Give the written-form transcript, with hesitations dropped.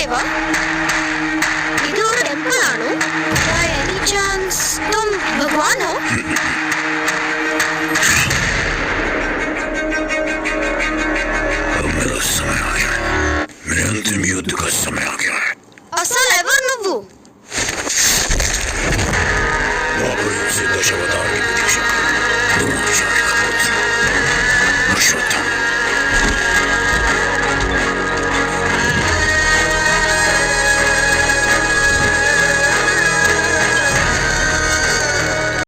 देवा इधो टेम्पल आनो by any chance तुम भगवान हो अब मेरा समय आ गया है मेरे अंतिम युद्ध का समय आ गया है असल एवर नुव्वु वापस से दशावतार की प्रतीक्षा करो तुम आचार्य का पुत्र अश्वत्थ